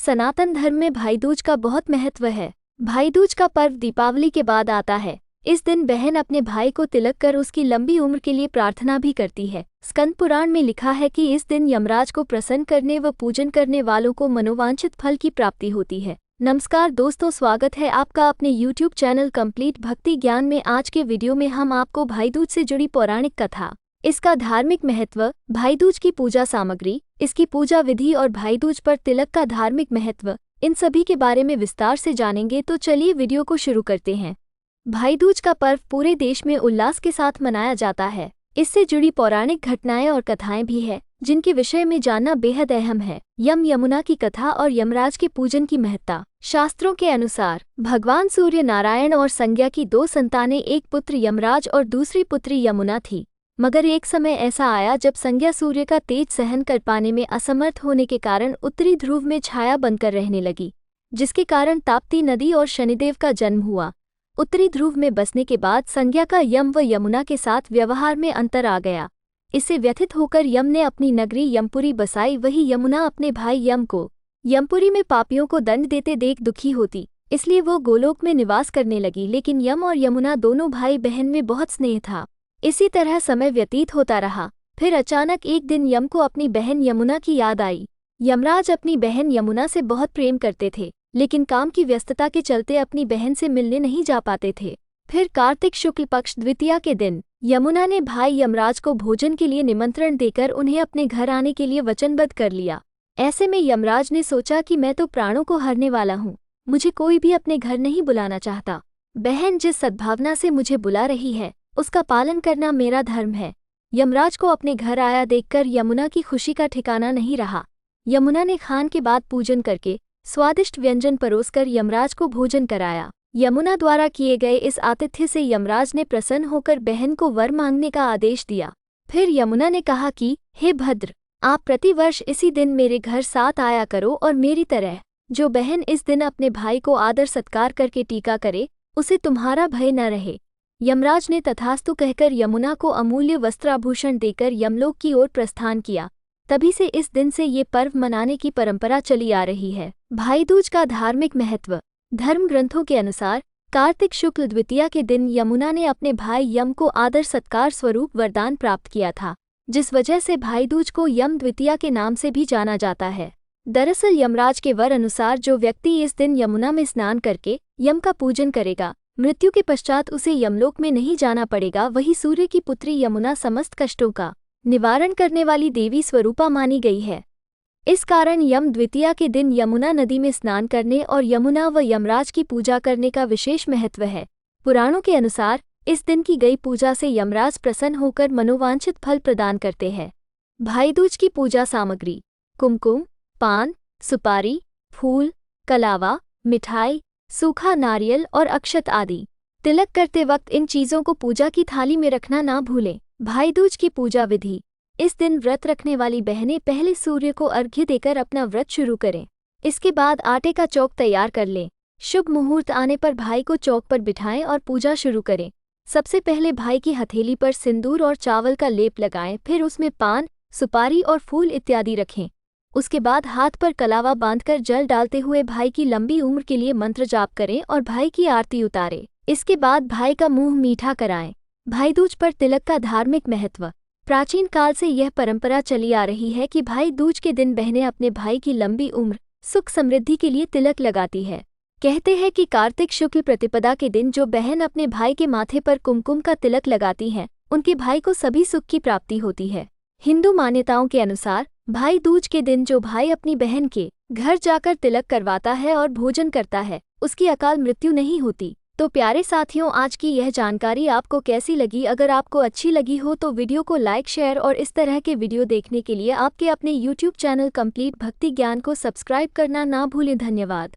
सनातन धर्म में भाई दूज का बहुत महत्व है। भाई दूज का पर्व दीपावली के बाद आता है। इस दिन बहन अपने भाई को तिलक कर उसकी लंबी उम्र के लिए प्रार्थना भी करती है। स्कंद पुराण में लिखा है कि इस दिन यमराज को प्रसन्न करने व पूजन करने वालों को मनोवांछित फल की प्राप्ति होती है। नमस्कार दोस्तों, स्वागत है आपका अपने YouTube चैनल कंप्लीट भक्ति ज्ञान में। आज के वीडियो में हम आपको भाई दूज से जुड़ी पौराणिक कथा, इसका धार्मिक महत्व, भाई दूज की पूजा सामग्री, इसकी पूजा विधि और भाई दूज पर तिलक का धार्मिक महत्व, इन सभी के बारे में विस्तार से जानेंगे। तो चलिए वीडियो को शुरू करते हैं। भाई दूज का पर्व पूरे देश में उल्लास के साथ मनाया जाता है। इससे जुड़ी पौराणिक घटनाएं और कथाएं भी हैं, जिनके विषय में जानना बेहद अहम है। यमुना की कथा और यमराज के पूजन की महत्ता। शास्त्रों के अनुसार भगवान सूर्य नारायण और संज्ञा की दो संतानें, एक पुत्र यमराज और दूसरी पुत्री यमुना थी। मगर एक समय ऐसा आया जब संज्ञा सूर्य का तेज सहन कर पाने में असमर्थ होने के कारण उत्तरी ध्रुव में छाया बनकर रहने लगी, जिसके कारण ताप्ती नदी और शनिदेव का जन्म हुआ। उत्तरी ध्रुव में बसने के बाद संज्ञा का यम व यमुना के साथ व्यवहार में अंतर आ गया। इससे व्यथित होकर यम ने अपनी नगरी यमपुरी बसाई। वही यमुना अपने भाई यम को यमपुरी में पापियों को दंड देते देख दुखी होती, इसलिए वो गोलोक में निवास करने लगी। लेकिन यम और यमुना दोनों भाई बहन में बहुत स्नेह था। इसी तरह समय व्यतीत होता रहा। फिर अचानक एक दिन यम को अपनी बहन यमुना की याद आई। यमराज अपनी बहन यमुना से बहुत प्रेम करते थे, लेकिन काम की व्यस्तता के चलते अपनी बहन से मिलने नहीं जा पाते थे। फिर कार्तिक शुक्ल पक्ष द्वितीया के दिन यमुना ने भाई यमराज को भोजन के लिए निमंत्रण देकर उन्हें अपने घर आने के लिए वचनबद्ध कर लिया। ऐसे में यमराज ने सोचा कि मैं तो प्राणों को हरने वाला हूँ, मुझे कोई भी अपने घर नहीं बुलाना चाहता। बहन जिस सद्भावना से मुझे बुला रही है, उसका पालन करना मेरा धर्म है। यमराज को अपने घर आया देखकर यमुना की खुशी का ठिकाना नहीं रहा। यमुना ने खान के बाद पूजन करके स्वादिष्ट व्यंजन परोसकर यमराज को भोजन कराया। यमुना द्वारा किए गए इस आतिथ्य से यमराज ने प्रसन्न होकर बहन को वर मांगने का आदेश दिया। फिर यमुना ने कहा कि हे भद्र, आप प्रतिवर्ष इसी दिन मेरे घर साथ आया करो और मेरी तरह जो बहन इस दिन अपने भाई को आदर सत्कार करके टीका करे, उसे तुम्हारा भय न रहे। यमराज ने तथास्तु कहकर यमुना को अमूल्य वस्त्राभूषण देकर यमलोक की ओर प्रस्थान किया। तभी से इस दिन से ये पर्व मनाने की परंपरा चली आ रही है। भाई दूज का धार्मिक महत्व। धर्म ग्रंथों के अनुसार कार्तिक शुक्ल द्वितीया के दिन यमुना ने अपने भाई यम को आदर सत्कार स्वरूप वरदान प्राप्त किया था, जिस वजह से भाई दूज को यम द्वितीया के नाम से भी जाना जाता है। दरअसल यमराज के वर अनुसार जो व्यक्ति इस दिन यमुना में स्नान करके यम का पूजन करेगा, मृत्यु के पश्चात उसे यमलोक में नहीं जाना पड़ेगा। वही सूर्य की पुत्री यमुना समस्त कष्टों का निवारण करने वाली देवी स्वरूपा मानी गई है। इस कारण यम द्वितीया के दिन यमुना नदी में स्नान करने और यमुना व यमराज की पूजा करने का विशेष महत्व है। पुराणों के अनुसार इस दिन की गई पूजा से यमराज प्रसन्न होकर मनोवांछित फल प्रदान करते हैं। भाई दूज की पूजा सामग्री। कुमकुम, पान, सुपारी, फूल, कलावा, मिठाई, सूखा नारियल और अक्षत आदि। तिलक करते वक्त इन चीज़ों को पूजा की थाली में रखना ना भूलें। भाई दूज की पूजा विधि। इस दिन व्रत रखने वाली बहनें पहले सूर्य को अर्घ्य देकर अपना व्रत शुरू करें। इसके बाद आटे का चौक तैयार कर लें। शुभ मुहूर्त आने पर भाई को चौक पर बिठाएं और पूजा शुरू करें। सबसे पहले भाई की हथेली पर सिंदूर और चावल का लेप लगाएं, फिर उसमें पान, सुपारी और फूल इत्यादि रखें। उसके बाद हाथ पर कलावा बांधकर जल डालते हुए भाई की लंबी उम्र के लिए मंत्र जाप करें और भाई की आरती उतारें। इसके बाद भाई का मुंह मीठा कराएं। भाई दूज पर तिलक का धार्मिक महत्व। प्राचीन काल से यह परंपरा चली आ रही है कि भाई दूज के दिन बहनें अपने भाई की लंबी उम्र, सुख समृद्धि के लिए तिलक लगाती है। कहते हैं कि कार्तिक शुक्ल प्रतिपदा के दिन जो बहन अपने भाई के माथे पर कुमकुम का तिलक लगाती हैं, उनके भाई को सभी सुख की प्राप्ति होती है। हिंदू मान्यताओं के अनुसार भाई दूज के दिन जो भाई अपनी बहन के घर जाकर तिलक करवाता है और भोजन करता है, उसकी अकाल मृत्यु नहीं होती। तो प्यारे साथियों, आज की यह जानकारी आपको कैसी लगी? अगर आपको अच्छी लगी हो तो वीडियो को लाइक, शेयर और इस तरह के वीडियो देखने के लिए आपके अपने YouTube चैनल कंप्लीट भक्ति ज्ञान को सब्सक्राइब करना ना भूलें। धन्यवाद।